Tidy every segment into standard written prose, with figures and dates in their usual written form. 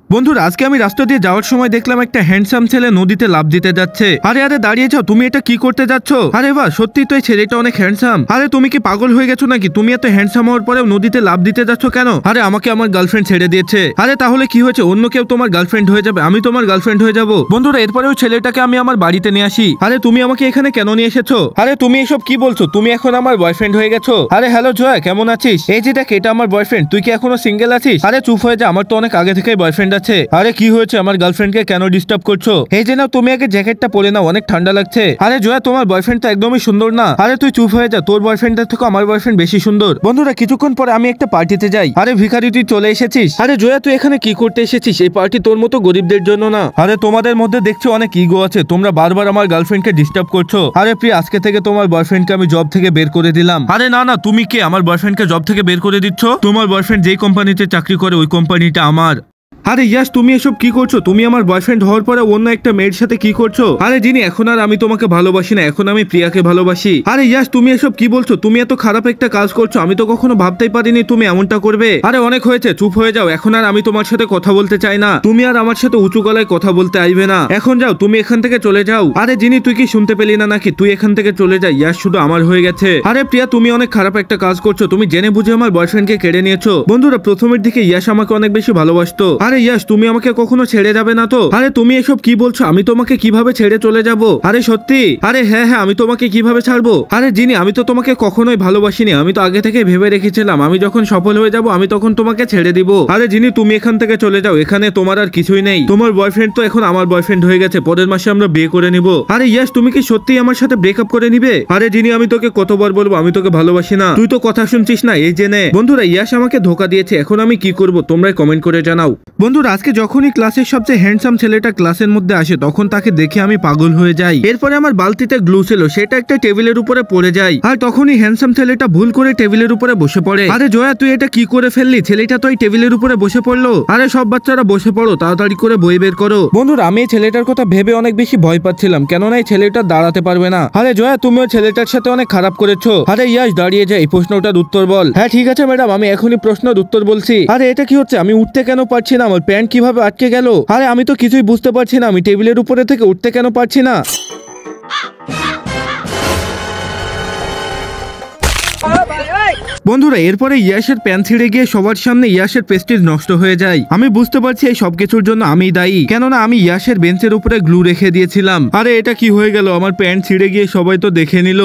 বন্ধুরা আজকে আমি রাস্তা দিয়ে যাওয়ার সময় দেখলাম একটা হ্যান্ডসাম ছেলে নদীতে লাফ দিতে যাচ্ছে। আরে আরে দাঁড়িয়ে যাও, তুমি এটা কি করতে যাচ্ছ? আরে বাহ, সত্যি তো এই ছেলেটা অনেক হ্যান্ডসাম। আরে তুমি কি পাগল হয়ে গেছো নাকি? তুমি এত হ্যান্ডসাম হওয়ার পরেও নদীতে লাফ দিতে যাচ্ছ কেন? আরে আমাকে আমার গার্লফ্রেন্ড ছেড়ে দিয়েছে। আরে তাহলে কি হয়েছে? অন্য কেউ তোমার গার্লফ্রেন্ড হয়ে যাবে, আমি তোমার গার্লফ্রেন্ড হয়ে যাবো। বন্ধুরা এরপরে ওই ছেলেটাকে আমি আমার বাড়িতে নিয়ে আসি। আরে তুমি আমাকে এখানে কেন নিয়ে এসেছো? আরে তুমি এসব কি বলছো? তুমি এখন আমার বয়ফ্রেন্ড হয়ে গেছো। আরে হ্যালো জয়া, কেমন আছিস? এই যে দেখ, এটা আমার বয়ফ্রেন্ড। তুই কি এখনো সিঙ্গেল আছিস? আরে চুপ হয়ে যা, আমার তো অনেক আগে থেকেই বয়ফ্রেন্ড আছে। আরে কি হয়েছে? আমার গার্লফ্রেন্ডকে কেন ডিস্টার্ব করছো? এই যে নাও, তুমি আগে জ্যাকেটটা পরে নাও, অনেক ঠান্ডা লাগছে। আরে জয়া, তোমার বয়ফ্রেন্ড তো একদমই সুন্দর না। আরে তুই চুপ হয়ে যা, তোর বয়ফ্রেন্ডের থেকে আমার বয়ফ্রেন্ড বেশি সুন্দর। বন্ধুরা কিছুক্ষণ পরে আমি একটা পার্টিতে যাই। আরে ভিখারি, তুই চলে এসেছিস? আরে জয়া, তুই এখানে কি করতে এসেছিস? এই পার্টি তোর মতো গরিবদের জন্য না। আরে তোমাদের মধ্যে দেখছি অনেক ইগো আছে, তোমরা বারবার আমার গার্লফ্রেন্ডকে ডিস্টার্ব করছো। আরে প্রিয়, আজকে থেকে তোমার বয়ফ্রেন্ডকে আমি জব থেকে বের করে দিলাম। আরে না না, তুমি কে আমার বয়ফ্রেন্ডকে জব থেকে বের করে দিচ্ছ? তোমার বয়ফ্রেন্ড যেই কোম্পানিতে চাকরি করে ওই কোম্পানিটা আমার। আরে ইয়াস, তুমি এসব কি করছো? তুমি আমার বয়ফ্রেন্ড হওয়ার পরে অন্য একটা মেয়ের সাথে কি করছো? আরে জিনি, এখন আর আমি তোমাকে ভালোবাসি না, এখন আমি প্রিয়াকে ভালোবাসি। আরে ইয়াস, তুমি এসব কি বলছো? তুমি এত খারাপ একটা কাজ করছো, আমি তো কখনো ভাবতেই পারিনি তুমি এমনটা করবে। আরে অনেক হয়েছে, চুপ হয়ে যাও। এখন আর আমি তোমার সাথে কথা বলতে চাই না। তুমি আর আমার সাথে উঁচু গলায় কথা বলতে আইবে না। এখন যাও, তুমি এখান থেকে চলে যাও। আরে জিনি, তুই কি শুনতে পেলি না নাকি? তুই এখান থেকে চলে যা, ইয়াস শুধু আমার হয়ে গেছে। আরে প্রিয়া, তুমি অনেক খারাপ একটা কাজ করছো, তুমি জেনে বুঝে আমার বয়ফ্রেন্ডকে কেড়ে নিয়েছো। বন্ধুরা প্রথমের দিকে ইয়াস আমাকে অনেক বেশি ভালোবাসতো। আরে ইয়াস, তুমি আমাকে কখনো ছেড়ে যাবে না তো? আরে তুমি এসব কি বলছো? আমি তোমাকে কিভাবে ছেড়ে চলে যাব? আরে সত্যি? আরে হ্যাঁ হ্যাঁ, আমি তোমাকে কিভাবে ছাড়বো? আরে জিনি, আমি তো তোমাকে কখনোই ভালোবাসিনি। আমি তো আগে থেকে ভেবে রেখেছিলাম আমি যখন সফল হয়ে যাব আমি তখন তোমাকে ছেড়ে দিব। আরে জিনি, তুমি এখান থেকে চলে যাও, এখানে তোমার আর কিছুই নেই। তোমার বয়ফ্রেন্ড তো এখন আমার বয়ফ্রেন্ড হয়ে গেছে, পরের মাসে আমরা বিয়ে করে নিব। আরে ইয়াস, তুমি কি সত্যি আমার সাথে ব্রেকআপ করে নিবে? আরে জিনি, আমি তোকে কতবার বলবো আমি তোকে ভালোবাসি না? তুই তো কথা শুনছিস না, এই জেনে। বন্ধুরা ইয়াস আমাকে ধোকা দিয়েছে, এখন আমি কি করব তোমরাই কমেন্ট করে জানাও। বন্ধুরা আজকে যখনই ক্লাসের সবচেয়ে হ্যান্ডসাম ছেলেটা ক্লাসের মধ্যে আসে তখন তাকে দেখে আমি পাগল হয়ে যাই। এরপরে আমার বালতিতে গ্লু ছিল, সেটা একটা টেবিলের উপরে পড়ে যায়, আর তখনই হ্যান্ডসাম ছেলেটা ভুল করে টেবিলের উপরে বসে পড়ে। আরে জয়া, তুই এটা কি করে ফেললি? ছেলেটা তো এই টেবিলের উপরে বসে পড়লো। আরে সব বাচ্চারা বসে পড়ো, তাড়াতাড়ি করে বই বের করো। বন্ধুরা আমি এই ছেলেটার কথা ভেবে অনেক বেশি ভয় পাচ্ছিলাম, কেননা এই ছেলেটা দাঁড়াতে পারবে না। আরে জয়া, তুমিও ছেলেটার সাথে অনেক খারাপ করেছো। আরে ইয়াস, দাঁড়িয়ে যাই, প্রশ্নটার উত্তর বল। হ্যাঁ ঠিক আছে ম্যাডাম, আমি এখনই প্রশ্নের উত্তর বলছি। আরে এটা কি হচ্ছে? আমি উঠতে কেন পারছি না? আমার প্যান্ট কিভাবে আটকে গেল? আরে আমি তো কিছুই বুঝতে পারছি না, আমি টেবিলের উপরে থেকে উঠতে কেন পারছি না? বন্ধুরা এরপরে ইয়াসের প্যান ছিঁড়ে গিয়ে সবার সামনে ইয়াসের প্রেস্টিজ নষ্ট হয়ে যায়। আমি বুঝতে পারছি এই সবকিছুর জন্য আমি দায়ী, কেননা আমি ইয়াসের বেঞ্চের উপরে গ্লু রেখে দিয়েছিলাম। আরে এটা কি হয়ে গেল? আমার প্যান্ট ছিঁড়ে গিয়ে সবাই তো দেখে নিল।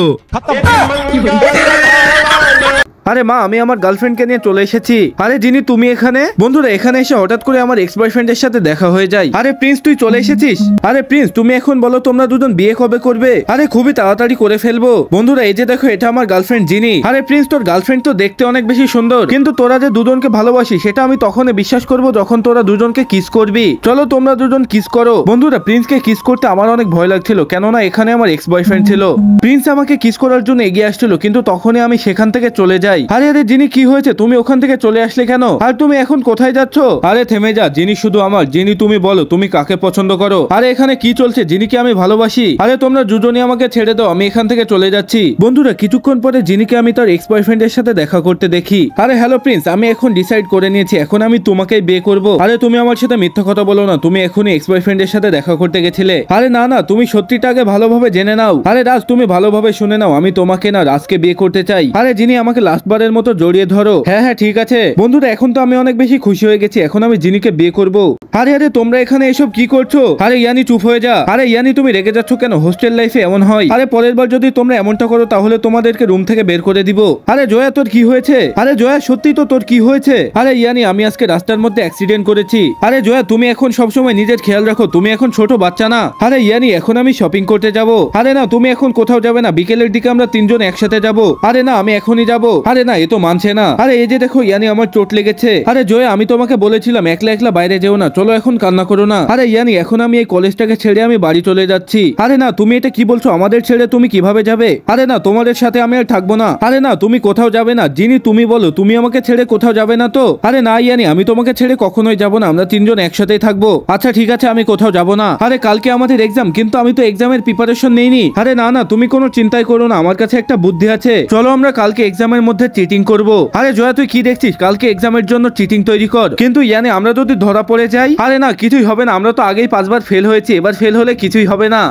আরে মা, আমি আমার গার্লফ্রেন্ডকে নিয়ে চলে এসেছি। আরে জিনি, তুমি এখানে? বন্ধুরা এখানে এসে হঠাৎ করে আমার এক্স বয়ফ্রেন্ডের সাথে দেখা হয়ে যায়। আরে প্রিন্স, তুই চলে এসেছিস? আরে প্রিন্স, তুমি এখন বলো তোমরা দুজন বিয়ে কবে করবে? আরে খুবই তাড়াতাড়ি করে ফেলবো। বন্ধুরা এই যে দেখো, এটা আমার গার্লফ্রেন্ড জিনি। আরে প্রিন্স, তোর গার্লফ্রেন্ড তো দেখতে অনেক বেশি সুন্দর, কিন্তু তোরা যে দুজনকে ভালোবাসি সেটা আমি তখনই বিশ্বাস করবো যখন তোরা দুজনকে কিস করবি। চলো তোমরা দুজন কিস করো। বন্ধুরা প্রিন্সকে কিস করতে আমার অনেক ভয় লাগছিল, কেননা এখানে আমার এক্স বয়ফ্রেন্ড ছিল। প্রিন্স আমাকে কিস করার জন্য এগিয়ে আসছিল, কিন্তু তখনই আমি সেখান থেকে চলে যাই। আরে আরে জিনি, কি হয়েছে? তুমি ওখান থেকে চলে আসলে কেন? আর তুমি এখন কোথায় যাচ্ছ? আরে থেমে যা, জিনি শুধু আমার। জিনি তুমি বলো তুমি কাকে পছন্দ করো? আরে এখানে কি চলছে? জিনিকে আমি ভালোবাসি। আরে তোমরা দুজনই আমাকে ছেড়ে দাও, আমি এখান থেকে চলে যাচ্ছি। বন্ধুরা কিছুক্ষণ পরে জিনিকে আমি তার এক্স বয়ফ্রেন্ডের সাথে দেখা করতে দেখি। আরে হ্যালো প্রিন্স, আমি এখন ডিসাইড করে নিয়েছি, এখন আমি তোমাকেই বিয়ে করব। আরে তুমি আমার সাথে মিথ্যা কথা বলো না, তুমি এখনই এক্স বয়ফ্রেন্ডের সাথে দেখা করতে গেছিলে। আরে না না, তুমি সত্যিটা আগে ভালোভাবে জেনে নাও। আরে রাজ, তুমি ভালোভাবে শুনে নাও, আমি তোমাকে না রাজকে বিয়ে করতে চাই। আরে জিনি আমাকে লাস্টবারের মতো জড়িয়ে ধরো। হ্যাঁ হ্যাঁ ঠিক আছে। বন্ধুরা এখন তো আমি অনেক বেশি খুশি হয়ে গেছি, এখন আমি জিনিকে বিয়ে করব। আরে আরে তোমরা এখানে এসব কি করছো? আরে ইয়ানি চুপ হয়ে যা। আরে ইয়ানি তুমি রেগে যাচ্ছ কেন? হোস্টেল লাইফে এমন হয়। আরে পরের বার যদি তোমরা এমনটা করো তাহলে তোমাদেরকে রুম থেকে বের করে দিব। আরে জয়া, তোর কি হয়েছে? আরে জয়া, সত্যি তো তোর কি হয়েছে? আরে ইয়ানি, আমি আজকে রাস্তার মধ্যে অ্যাক্সিডেন্ট করেছি। আরে জয়া, তুমি এখন সবসময় নিজের খেয়াল রাখো, তুমি এখন ছোট বাচ্চা না। আরে ইয়ানি, এখন আমি শপিং করতে যাব। আরে না, তুমি এখন কোথাও যাবে না, বিকেলের দিকে আমরা তিনজন একসাথে যাব। আরে না, আমি এখনই যাব। আরে না, এ তো মানছে না। আরে এই যে দেখো ইয়ানি, আমার চোট লেগেছে। আরে জয়া, আমি তোমাকে বলেছিলাম একলা একলা বাইরে যেও না, চলো এখন কান্না করো না। আরে ইয়ানি, এখন আমি এই কলেজটাকে ছেড়ে আমি বাড়ি চলে যাচ্ছি। আরে না, তুমি এটা কি বলছো? আমাদের ছেড়ে তুমি কিভাবে যাবে? আরে না, তোমাদের সাথে আমি আর থাকবো না। আরে না, তুমি কোথাও যাবে না। জিনি তুমি বলো, তুমি আমাকে ছেড়ে কোথাও যাবে না তো? আরে না ইয়ানি, আমি তোমাকে ছেড়ে কখনোই যাবো না, আমরা তিনজন একসাথেই থাকবো। আচ্ছা ঠিক আছে, আমি কোথাও যাবো না। আরে কালকে আমাদের এক্সাম, কিন্তু আমি তো এক্সামের প্রিপারেশন নেইনি। আরে না না, তুমি কোনো চিন্তাই করো না, আমার কাছে একটা বুদ্ধি আছে। চলো আমরা কালকে এক্সামের মধ্যে চিটিং করবো। আরে জয়া, তুই কি দেখছিস? কালকে এক্সামের জন্য চিটিং তৈরি কর। কিন্তু ইয়ানি, আমরা যদি ধরা পড়ে যাই? আরে না, কিছুই হবে না, আমরা তো আগেই 5 বার ফেল হয়েছি, এবার ফেল হলে কিছুই হবে না।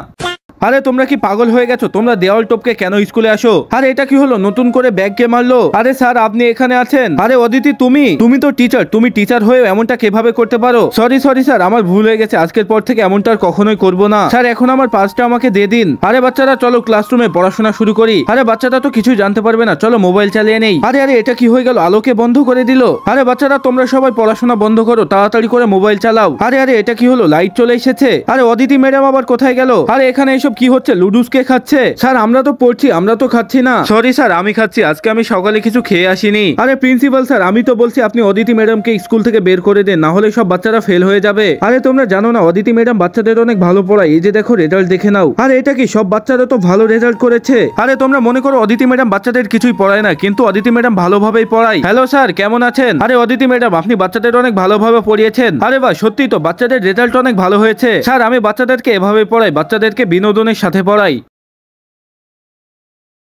আরে তোমরা কি পাগল হয়ে গেছো? তোমরা দেওয়াল টপকে কেন স্কুলে আসো? আরে এটা কি হলো, নতুন করে ব্যাগ কে মারলো? আরে স্যার আপনি এখানে আছেন? আরে অদিতি তুমি তো টিচার, তুমি টিচার হয়ে এমনটা কিভাবে করতে পারো? সরি স্যার, আমার ভুল হয়ে গেছে, আজকের পর থেকে এমনটা আর কখনোই করবো না। স্যার এখন আমার পাসটা আমাকে দিয়ে দিন। আরে বাচ্চারা চলো ক্লাসরুমে পড়াশোনা শুরু করি। আরে বাচ্চারা তো কিছুই জানতে পারবে না, চলো মোবাইল চালিয়ে নেই। আরে এটা কি হয়ে গেল, আলোকে বন্ধ করে দিল। আরে বাচ্চারা তোমরা সবাই পড়াশোনা বন্ধ করো, তাড়াতাড়ি করে মোবাইল চালাও। আরে এটা কি হলো, লাইট চলে এসেছে। আরে অদিতি ম্যাডাম আবার কোথায় গেল? আরে এখানে এসব কি হচ্ছে, লুডুস কে খাচ্ছে? স্যার আমরা তো পড়ছি, আমরা তো খাচ্ছি না। সরি স্যার, আমি খাচ্ছি, আজকে আমি সকালে কিছু খেয়ে আসিনি। আরে প্রিন্সিপাল স্যার, আমি তো বলছি আপনি অদিতি ম্যাডামকে স্কুল থেকে বের করে দেন, না হলে সব বাচ্চারা ফেল হয়ে যাবে। আরে তোমরা জানো না অদিতি ম্যাডাম বাচ্চাদের অনেক ভালো পড়ায়, এই যে দেখো রেজাল্ট দেখে নাও। আরে এটা কি, সব বাচ্চারা তো ভালো রেজাল্ট করেছে। আরে তোমরা মনে করো অদিতি ম্যাডাম বাচ্চাদের কিছুই পড়ায় না, কিন্তু অদিতি ম্যাডাম ভালোভাবেই পড়ায়। হ্যালো স্যার, কেমন আছেন? আরে অদিতি ম্যাডাম আপনি বাচ্চাদের অনেক ভালোভাবে পড়িয়েছেন। আরে বাহ, সত্যি তো বাচ্চাদের রেজাল্ট অনেক ভালো হয়েছে। স্যার আমি বাচ্চাদেরকে এভাবে পড়াই, বাচ্চাদেরকে বিনোদনের সাথে পড়াই।